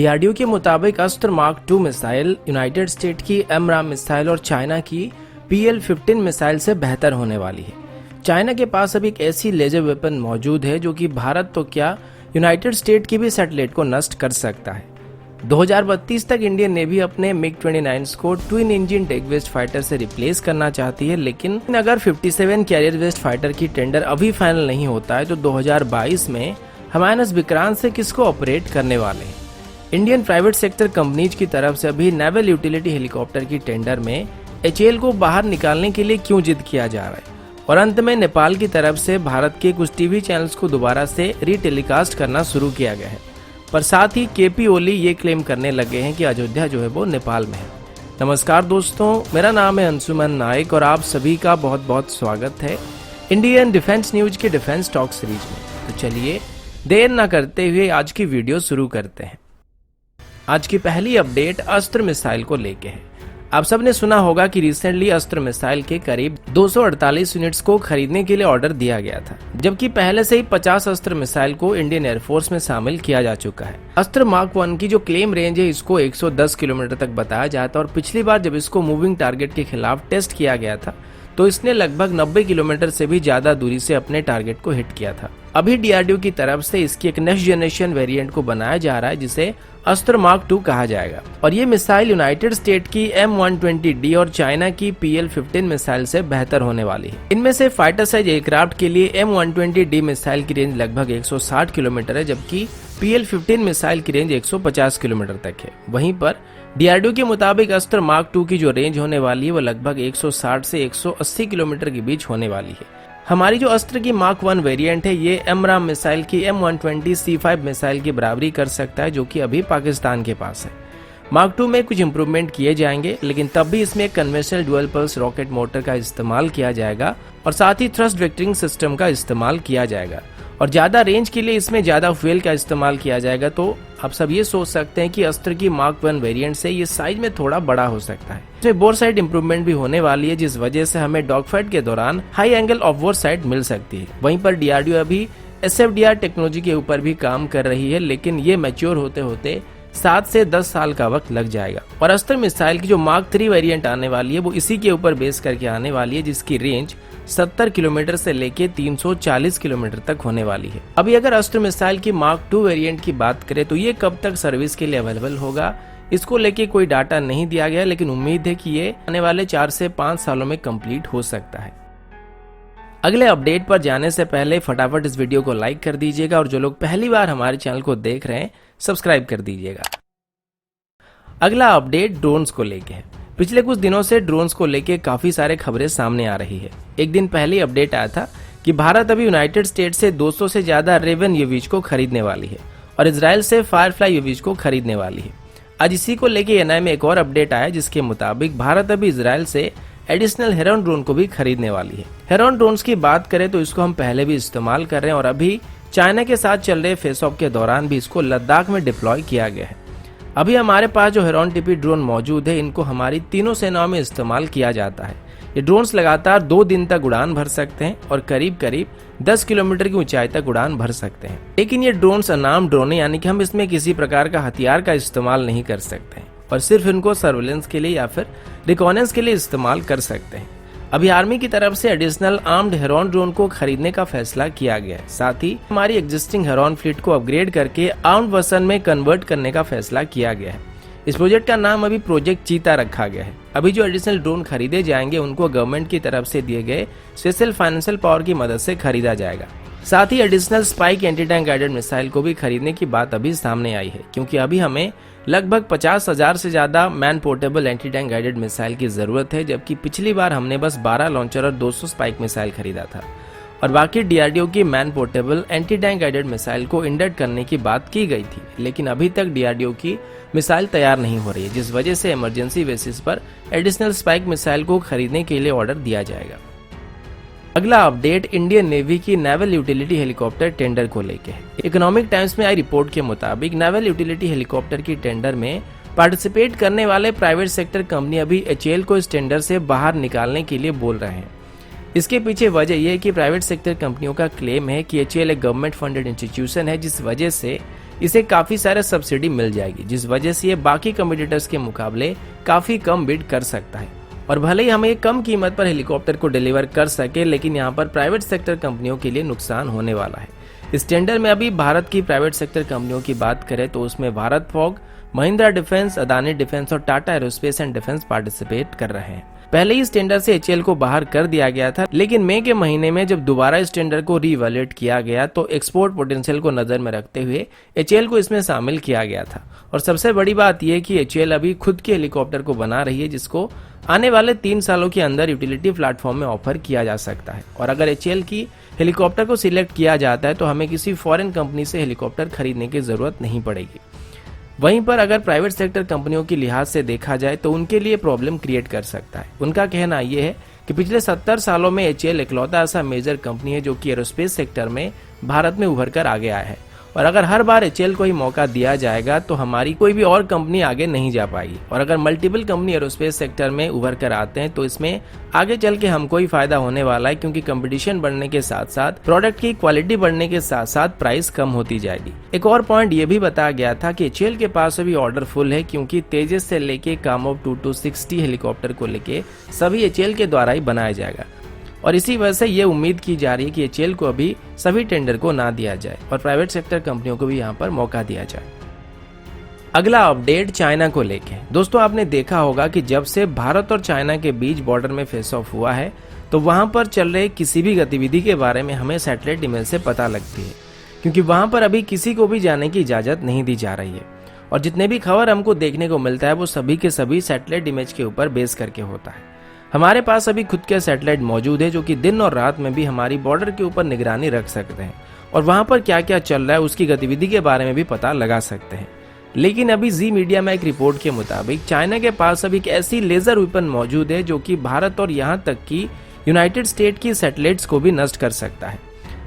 DRDO के मुताबिक अस्त्र मार्क 2 मिसाइल यूनाइटेड स्टेट की एमराम मिसाइल और चाइना की PL-15 मिसाइल से बेहतर होने वाली है। चाइना के पास अब एक ऐसी लेजर वेपन मौजूद है जो कि भारत तो क्या यूनाइटेड स्टेट की भी सैटेलाइट को नष्ट कर सकता है। 2032 तक इंडियन नेवी अपने MiG-29 को twin engine deck based fighter से रिप्लेस करना चाहती है, लेकिन अगर 57 कैरियर वेस्ट फाइटर की टेंडर अभी फाइनल नहीं होता है तो 2022 में हमायनस विक्रांत से किसको ऑपरेट करने वाले हैं। इंडियन प्राइवेट सेक्टर कंपनीज की तरफ से अभी नेवल यूटिलिटी हेलीकॉप्टर की टेंडर में HAL को बाहर निकालने के लिए क्यों जिद किया जा रहा है, और अंत में नेपाल की तरफ से भारत के कुछ टीवी चैनल्स को दोबारा से रीटेलीकास्ट करना शुरू किया गया है। पर साथ ही KP ओली ये क्लेम करने लगे हैं कि अयोध्या जो है वो नेपाल में है। नमस्कार दोस्तों, मेरा नाम है अंशुमन नायक और आप सभी का बहुत बहुत स्वागत है इंडियन डिफेंस न्यूज के डिफेंस टॉक सीरीज में। तो चलिए देर न करते हुए आज की वीडियो शुरू करते हैं। आज की पहली अपडेट अस्त्र मिसाइल को लेके है। आप सबने सुना होगा कि रिसेंटली अस्त्र मिसाइल के करीब 248 यूनिट्स को खरीदने के लिए ऑर्डर दिया गया था, जबकि पहले से ही 50 अस्त्र मिसाइल को इंडियन एयरफोर्स में शामिल किया जा चुका है। अस्त्र मार्क 1 की जो क्लेम रेंज है इसको 110 किलोमीटर तक बताया जाता है और पिछली बार जब इसको मूविंग टारगेट के खिलाफ टेस्ट किया गया था तो इसने लगभग 90 किलोमीटर से भी ज्यादा दूरी से अपने टारगेट को हिट किया था। अभी डीआरडीओ की तरफ से इसकी एक नेक्स्ट जनरेशन वेरिएंट को बनाया जा रहा है जिसे अस्त्र मार्क 2 कहा जाएगा, और ये मिसाइल यूनाइटेड स्टेट की M120D और चाइना की PL-15 मिसाइल से बेहतर होने वाली है। इनमें से फाइटर साइज एयरक्राफ्ट के लिए M120D मिसाइल की रेंज लगभग 160 किलोमीटर है, जबकि PL-15 मिसाइल की रेंज 150 किलोमीटर तक है। वहीं पर डीआरडीओ के मुताबिक अस्त्र मार्क 2 की जो रेंज होने वाली है वो लगभग 160 से 180 किलोमीटर के बीच होने वाली है। हमारी जो अस्त्र की मार्क 1 वेरिएंट है ये एमराम मिसाइल की M120C5 मिसाइल की बराबरी कर सकता है, जो कि अभी पाकिस्तान के पास है। मार्क 2 में कुछ इंप्रूवमेंट किए जाएंगे, लेकिन तब भी इसमें conventional dual pulse rocket motor का इस्तेमाल किया जाएगा और साथ ही थ्रस्ट वेक्टरिंग सिस्टम का इस्तेमाल किया जाएगा, और ज्यादा रेंज के लिए इसमें ज्यादा फ्यूल का इस्तेमाल किया जाएगा। तो आप सब ये सोच सकते हैं कि अस्त्र की मार्क 1 वेरिएंट से ये साइज में थोड़ा बड़ा हो सकता है। इसमें बोर साइड इंप्रूवमेंट भी होने वाली है, जिस वजह से हमें डॉग फाइट के दौरान high angle off boresight मिल सकती है। वहीं पर डीआरडीओ अभी SFDR टेक्नोलॉजी के ऊपर भी काम कर रही है, लेकिन ये मैच्योर होते होते 7 से 10 साल का वक्त लग जाएगा। और अस्त्र मिसाइल की जो मार्क 3 वेरिएंट आने वाली है वो इसी के ऊपर बेस करके आने वाली है, जिसकी रेंज 70 किलोमीटर से लेके 340 किलोमीटर तक होने वाली है। अभी अगर अस्त्र मिसाइल की मार्क 2 वेरिएंट की बात करें तो ये कब तक सर्विस के लिए अवेलेबल होगा इसको लेके कोई डाटा नहीं दिया गया, लेकिन उम्मीद है कि ये आने वाले 4 से 5 सालों में कंप्लीट हो सकता है। अगले अपडेट पर जाने से पहले फटाफट इस वीडियो को लाइक कर दीजिएगा और जो लोग पहली बार हमारे चैनल को देख रहे हैं सब्सक्राइब कर दीजिएगा। अगला अपडेट ड्रोन्स को लेके है। पिछले कुछ दिनों से ड्रोन्स को लेके काफी सारे खबरें सामने आ रही है। एक दिन पहले अपडेट आया था कि भारत अभी यूनाइटेड स्टेट से 200 से ज्यादा रेवन यूवीज को खरीदने वाली है और इजराइल से फायरफ्लाई यूवीज को खरीदने वाली है। आज इसी को लेके NI में एक और अपडेट आया जिसके मुताबिक भारत अभी इजराइल से एडिशनल हेरॉन ड्रोन को भी खरीदने वाली है। हेरॉन ड्रोन्स की बात करें तो इसको हम पहले भी इस्तेमाल कर रहे हैं और अभी चाइना के साथ चल रहे फेस ऑफ के दौरान भी इसको लद्दाख में डिप्लॉय किया गया है। अभी हमारे पास जो हेरॉन टीपी ड्रोन मौजूद है इनको हमारी तीनों सेनाओं में इस्तेमाल किया जाता है। ये ड्रोन्स लगातार 2 दिन तक उड़ान भर सकते हैं और करीब करीब 10 किलोमीटर की ऊंचाई तक उड़ान भर सकते हैं, लेकिन ये ड्रोन्स अनार्म ड्रोन है, यानी कि हम इसमें किसी प्रकार का हथियार का इस्तेमाल नहीं कर सकते हैं और सिर्फ इनको सर्वेलेंस के लिए या फिर रिकॉनेंस के लिए इस्तेमाल कर सकते हैं। अभी आर्मी की तरफ से एडिशनल आर्म्ड हेरॉन ड्रोन को खरीदने का फैसला किया गया है। साथ ही हमारी एग्जिस्टिंग हेरॉन फ्लीट को अपग्रेड करके आर्म्ड वर्जन में कन्वर्ट करने का फैसला किया गया है। इस प्रोजेक्ट का नाम अभी प्रोजेक्ट चीता रखा गया है। अभी जो एडिशनल ड्रोन खरीदे जाएंगे उनको गवर्नमेंट की तरफ से दिए गए स्पेशल फाइनेंशियल पावर की मदद से खरीदा जाएगा। साथ ही additional spike anti tank guided missile को भी खरीदने की बात अभी सामने आई है, क्योंकि अभी हमें लगभग 50,000 से ज्यादा man portable anti tank guided missile की जरूरत है, जबकि पिछली बार हमने बस 12 लॉन्चर और 200 स्पाइक मिसाइल खरीदा था और बाकी डीआरडीओ की man portable anti tank guided missile को इंडक्ट करने की बात की गई थी, लेकिन अभी तक डीआरडीओ की मिसाइल तैयार नहीं हो रही है, जिस वजह से इमरजेंसी बेसिस पर एडिशनल स्पाइक मिसाइल को खरीदने के लिए ऑर्डर दिया जाएगा। अगला अपडेट इंडियन नेवी की नेवल यूटिलिटी हेलीकॉप्टर टेंडर को लेके है। इकोनॉमिक टाइम्स में आई रिपोर्ट के मुताबिक नेवल यूटिलिटी हेलीकॉप्टर की टेंडर में पार्टिसिपेट करने वाले प्राइवेट सेक्टर कंपनी अभी HAL को इस टेंडर से बाहर निकालने के लिए बोल रहे हैं। इसके पीछे वजह यह है कि प्राइवेट सेक्टर कंपनियों का क्लेम है कि HAL एक गवर्नमेंट फंडेड इंस्टीट्यूशन है, जिस वजह से इसे काफ़ी सारे सब्सिडी मिल जाएगी, जिस वजह से ये बाकी कम्पिटिटर्स के मुकाबले काफ़ी कम बिड कर सकता है। और भले ही हम एक कम कीमत पर हेलीकॉप्टर को डिलीवर कर सके, लेकिन यहाँ पर प्राइवेट सेक्टर कंपनियों के लिए नुकसान होने वाला है। इस टेंडर में अभी भारत की प्राइवेट सेक्टर कंपनियों की बात करें तो उसमें भारत फॉग, महिंद्रा डिफेंस, अदानी डिफेंस और Tata aerospace and defence participate कर रहे हैं। पहले ही इस टेंडर से एचएएल को बाहर कर दिया गया था, लेकिन मई के महीने में जब दोबारा इस टेंडर को रीवैल्यूएट किया गया तो एक्सपोर्ट पोटेंशियल को नजर में रखते हुए एचएएल को इसमें शामिल किया गया था। और सबसे बड़ी बात यह कि एचएएल अभी खुद के हेलीकॉप्टर को बना रही है, जिसको आने वाले 3 सालों के अंदर यूटिलिटी प्लेटफॉर्म में ऑफर किया जा सकता है। और अगर एचएएल की हेलीकॉप्टर को सिलेक्ट किया जाता है तो हमें किसी फॉरेन कंपनी से हेलीकॉप्टर खरीदने की जरूरत नहीं पड़ेगी। वहीं पर अगर प्राइवेट सेक्टर कंपनियों की लिहाज से देखा जाए तो उनके लिए प्रॉब्लम क्रिएट कर सकता है। उनका कहना यह है कि पिछले 70 सालों में एचएएल इकलौता ऐसा मेजर कंपनी है जो कि एरोस्पेस सेक्टर में भारत में उभर कर आगे आया है। और अगर हर बार एचएएल को ही मौका दिया जाएगा तो हमारी कोई भी और कंपनी आगे नहीं जा पाएगी। और अगर मल्टीपल कंपनी एरोस्पेस सेक्टर में उभर कर आते हैं तो इसमें आगे चल के हमको ही फायदा होने वाला है, क्योंकि कंपटीशन बढ़ने के साथ साथ प्रोडक्ट की क्वालिटी बढ़ने के साथ साथ प्राइस कम होती जाएगी। एक और पॉइंट ये भी बताया गया था कि एचएएल के पास अभी ऑर्डर फुल है, क्योंकि तेजस से लेके कामोव 2260 हेलीकॉप्टर को लेके सभी एचएएल के द्वारा ही बनाया जाएगा। और इसी वजह से ये उम्मीद की जा रही है कि एचएएल को अभी सभी टेंडर को ना दिया जाए और प्राइवेट सेक्टर कंपनियों को भी यहाँ पर मौका दिया जाए। अगला अपडेट चाइना को लेके। दोस्तों, आपने देखा होगा कि जब से भारत और चाइना के बीच बॉर्डर में फेस ऑफ हुआ है तो वहां पर चल रहे किसी भी गतिविधि के बारे में हमें सैटेलाइट इमेज से पता लगती है, क्योंकि वहां पर अभी किसी को भी जाने की इजाजत नहीं दी जा रही है। और जितने भी खबर हमको देखने को मिलता है वो सभी के सभी सैटेलाइट इमेज के ऊपर बेस करके होता है। हमारे पास अभी खुद के सैटेलाइट मौजूद है जो कि दिन और रात में भी हमारी बॉर्डर के ऊपर निगरानी रख सकते हैं और वहां पर क्या क्या चल रहा है उसकी गतिविधि के बारे में भी पता लगा सकते हैं। लेकिन अभी जी मीडिया में एक रिपोर्ट के मुताबिक चाइना के पास अभी एक ऐसी लेजर वेपन मौजूद है जो कि भारत और यहां तक कि यूनाइटेड स्टेट की सैटेलाइट्स को भी नष्ट कर सकता है।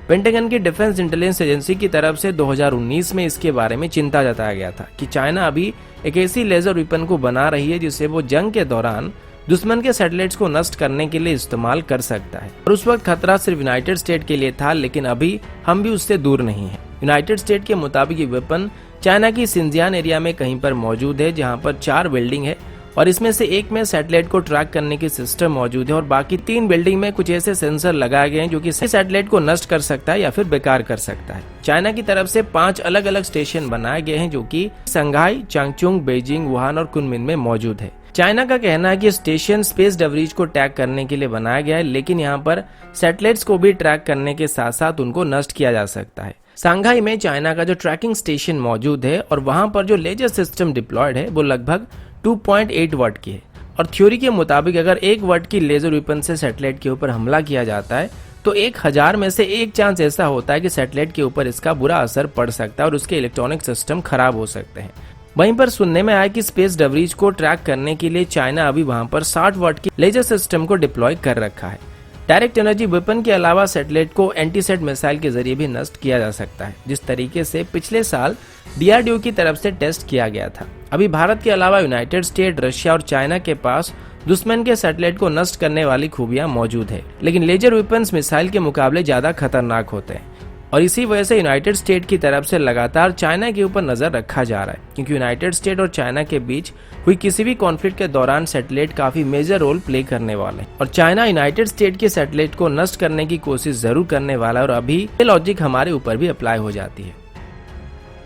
पेंटागन की डिफेंस इंटेलिजेंस एजेंसी की तरफ से 2019 में इसके बारे में चिंता जताया गया था कि चाइना अभी एक ऐसी लेजर वेपन को बना रही है जिसे वो जंग के दौरान दुश्मन के सैटेलाइट्स को नष्ट करने के लिए इस्तेमाल कर सकता है। और उस वक्त खतरा सिर्फ यूनाइटेड स्टेट के लिए था, लेकिन अभी हम भी उससे दूर नहीं हैं। यूनाइटेड स्टेट के मुताबिक ये वेपन चाइना की सिंजियान एरिया में कहीं पर मौजूद है, जहां पर 4 बिल्डिंग है और इसमें से एक में सैटेलाइट को ट्रैक करने की सिस्टम मौजूद है और बाकी 3 बिल्डिंग में कुछ ऐसे सेंसर लगाए गए हैं जो कि सैटेलाइट को नष्ट कर सकता है या फिर बेकार कर सकता है। चाइना की तरफ से 5 अलग अलग स्टेशन बनाए गए हैं जो कि संघाई, चांगचुंग, बेजिंग, वुहान और कुनमिन में मौजूद है। चाइना का कहना है कि स्टेशन स्पेस डेब्रिज को ट्रैक करने के लिए बनाया गया है, लेकिन यहाँ पर सैटेलाइट्स को भी ट्रैक करने के साथ साथ उनको नष्ट किया जा सकता है। सांघाई में चाइना का जो ट्रैकिंग स्टेशन मौजूद है और वहां पर जो लेजर सिस्टम डिप्लॉयड है वो लगभग 2.8 वाट की है। और थ्योरी के मुताबिक अगर 1 वाट की लेजर वेपन से सैटेलाइट के ऊपर हमला किया जाता है तो 1000 में से 1 चांस ऐसा होता है कि सैटेलाइट के ऊपर इसका बुरा असर पड़ सकता है और उसके इलेक्ट्रॉनिक सिस्टम खराब हो सकते हैं। वहीं पर सुनने में आया कि स्पेस डेब्रिज को ट्रैक करने के लिए चाइना अभी वहां पर 60 वाट की लेजर सिस्टम को डिप्लॉय कर रखा है। डायरेक्ट एनर्जी वेपन के अलावा सैटेलाइट को एंटीसेट मिसाइल के जरिए भी नष्ट किया जा सकता है, जिस तरीके से पिछले साल डीआरडीओ की तरफ से टेस्ट किया गया था। अभी भारत के अलावा यूनाइटेड स्टेट, रशिया और चाइना के पास दुश्मन के सैटेलाइट को नष्ट करने वाली खूबियां मौजूद है, लेकिन लेजर वेपन्स मिसाइल के मुकाबले ज्यादा खतरनाक होते हैं और इसी वजह से यूनाइटेड स्टेट की तरफ से लगातार चाइना के ऊपर नजर रखा जा रहा है, क्योंकि यूनाइटेड स्टेट और चाइना के बीच हुई किसी भी कॉन्फ्लिक्ट के दौरान सैटेलाइट काफी मेजर रोल प्ले करने वाले हैं और चाइना यूनाइटेड स्टेट के सैटेलाइट को नष्ट करने की कोशिश जरूर करने वाला है और अभी ये लॉजिक हमारे ऊपर भी अप्लाई हो जाती है।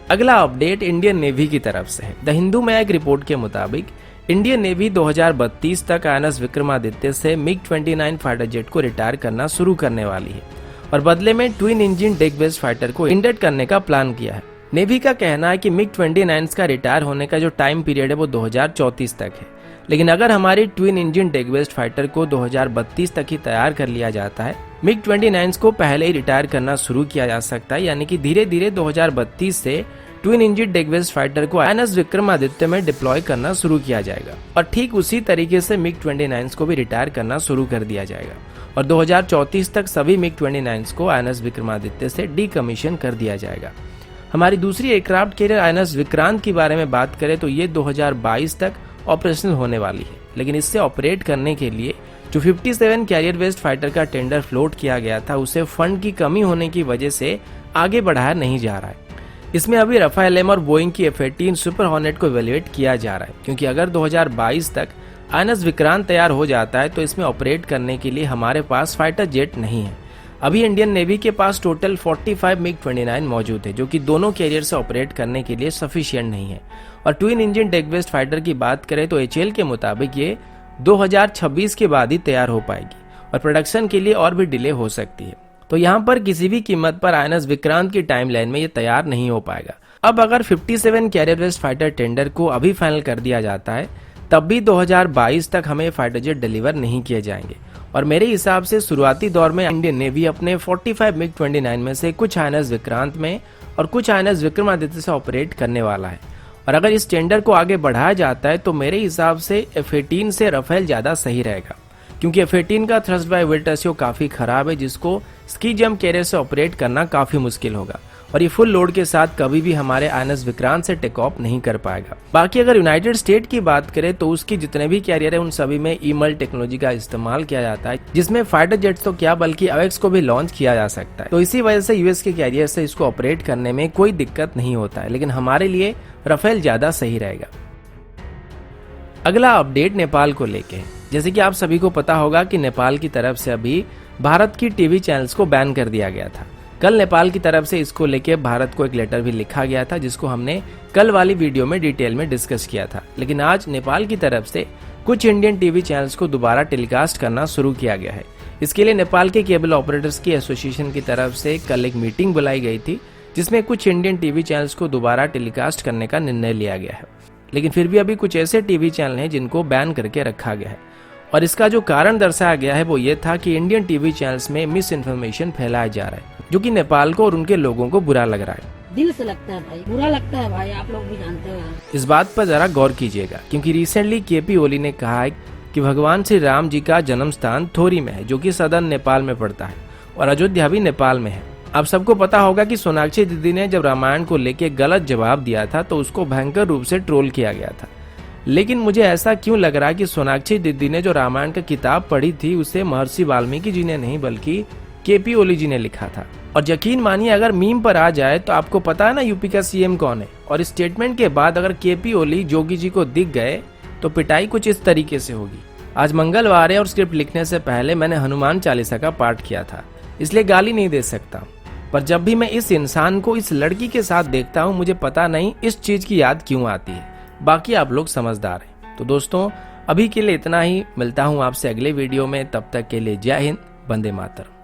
अगला अपडेट इंडियन नेवी की तरफ से है। द हिंदू में एक रिपोर्ट के मुताबिक इंडियन नेवी 2032 तक आईएनएस विक्रमादित्य से मिग-29 फाइटर जेट को रिटायर करना शुरू करने वाली है और बदले में twin engine deck based fighter को इंडक्ट करने का प्लान किया है। नेवी का कहना है कि मिग-29 का रिटायर होने का जो टाइम पीरियड है वो 2034 तक है, लेकिन अगर हमारी twin engine deck based fighter को 2032 तक ही तैयार कर लिया जाता है, मिग-29 को पहले ही रिटायर करना शुरू किया जा सकता है, यानी कि धीरे धीरे 2032 से twin engine deck based fighter को आईएनएस विक्रमादित्य में डिप्लॉय करना शुरू किया जाएगा और ठीक उसी तरीके से मिग-29 को भी रिटायर करना शुरू कर दिया जाएगा और 2034 तक सभी मिग-29 को आईएनएस विक्रमादित्य से डीकमीशन कर दिया जाएगा। हमारी दूसरी एयरक्राफ्ट कैरियर आईएनएस विक्रांत के बारे में बात करें तो ये 2022 तक ऑपरेशनल होने वाली है, लेकिन इससे ऑपरेट करने के लिए जो 57 कैरियर बेस्ड फाइटर का टेंडर फ्लोट किया गया था उसे फंड की कमी होने की वजह से आगे बढ़ाया नहीं जा रहा है। इसमें अभी राफेल एम और बोइंग की F-18 सुपर हॉर्नेट को इवेल्युएट किया जा रहा है, क्योंकि अगर 2022 तक INS विक्रांत तैयार हो जाता है तो इसमें ऑपरेट करने के लिए हमारे पास फाइटर जेट नहीं है। अभी इंडियन नेवी के पास टोटल 45 MiG-29 मौजूद है, जो कि दोनों कैरियर से ऑपरेट करने के लिए सफिशिएंट नहीं है। और twin engine deck based fighter की बात करें तो HAL के मुताबिक ये 2026 के बाद ही तैयार हो पाएगी और प्रोडक्शन के लिए और भी डिले हो सकती है। तो यहाँ पर किसी भी कीमत पर INS विक्रांत की टाइमलाइन में ये तैयार नहीं हो पाएगा। अब अगर 57 कैरियर बेस्ड फाइटर टेंडर को अभी फाइनल कर दिया जाता है, तब भी 2022 तक हमें फाइटर जेट डिलीवर नहीं किए जाएंगे। और मेरे हिसाब से शुरुआती दौर में इंडियन नेवी अपने 45 MiG-29 में से कुछ INS विक्रांत में और कुछ INS विक्रमादित्य से ऑपरेट करने वाला है। और अगर इस टेंडर को आगे बढ़ाया जाता है तो मेरे हिसाब से F-18 से राफेल ज़्यादा सही रहेगा, क्योंकि F-18 का थ्रस्ट बाय वेट रेशियो काफ़ी खराब है, जिसको स्की जंप कैरियर से ऑपरेट करना काफ़ी मुश्किल होगा और ये फुल लोड के साथ कभी भी हमारे INS विक्रांत से टेक ऑफ नहीं कर पाएगा। बाकी अगर यूनाइटेड स्टेट की बात करें तो उसकी जितने भी कैरियर है उन सभी में ईमल टेक्नोलॉजी का इस्तेमाल किया जाता है, जिसमें फाइटर जेट्स तो क्या बल्कि AWACS को भी लॉन्च किया जा सकता है। तो इसी वजह से यूएस के कैरियर से इसको ऑपरेट करने में कोई दिक्कत नहीं होता है, लेकिन हमारे लिए राफेल ज्यादा सही रहेगा। अगला अपडेट नेपाल को लेके है। जैसे कि आप सभी को पता होगा कि नेपाल की तरफ से अभी भारत की टीवी चैनल्स को बैन कर दिया गया था। कल नेपाल की तरफ से इसको लेके भारत को एक लेटर भी लिखा गया था, जिसको हमने कल वाली वीडियो में डिटेल में डिस्कस किया था। लेकिन आज नेपाल की तरफ से कुछ इंडियन टीवी चैनल्स को दोबारा टेलीकास्ट करना शुरू किया गया है। इसके लिए नेपाल के केबल ऑपरेटर्स की एसोसिएशन की तरफ से कल एक मीटिंग बुलाई गई थी, जिसमें कुछ इंडियन टीवी चैनल्स को दोबारा टेलीकास्ट करने का निर्णय लिया गया है। लेकिन फिर भी अभी कुछ ऐसे टीवी चैनल हैं जिनको बैन करके रखा गया है, और इसका जो कारण दर्शाया गया है वो ये था कि इंडियन टीवी चैनल्स में मिस इन्फॉर्मेशन फैलाया जा रहा है, जो कि नेपाल को और उनके लोगों को बुरा लग रहा है। दिल से लगता है भाई, बुरा लगता है भाई, आप लोग भी जानते हैं। इस बात पर जरा गौर कीजिएगा, क्योंकि रिसेंटली KP ओली ने कहा है कि भगवान श्री राम जी का जन्म स्थान थोरी में है, जो कि सदन नेपाल में पड़ता है, और अयोध्या भी नेपाल में है। आप सबको पता होगा कि सोनाक्षी दीदी ने जब रामायण को लेके गलत जवाब दिया था तो उसको भयंकर रूप से ट्रोल किया गया था। लेकिन मुझे ऐसा क्यों लग रहा है कि सोनाक्षी दीदी ने जो रामायण का किताब पढ़ी थी उसे महर्षि वाल्मीकि जी ने नहीं बल्कि KP ओली जी ने लिखा था। और यकीन मानिए, अगर मीम पर आ जाए तो आपको पता है ना यूपी का CM कौन है, और इस स्टेटमेंट के बाद अगर KP ओली जोगी जी को दिख गए तो पिटाई कुछ इस तरीके से होगी। आज मंगलवार है और स्क्रिप्ट लिखने से पहले मैंने हनुमान चालीसा का पाठ किया था, इसलिए गाली नहीं दे सकता। पर जब भी मैं इस इंसान को इस लड़की के साथ देखता हूँ, मुझे पता नहीं इस चीज की याद क्यों आती है। बाकी आप लोग समझदार हैं। तो दोस्तों, अभी के लिए इतना ही। मिलता हूँ आपसे अगले वीडियो में, तब तक के लिए जय हिंद, वंदे मातरम।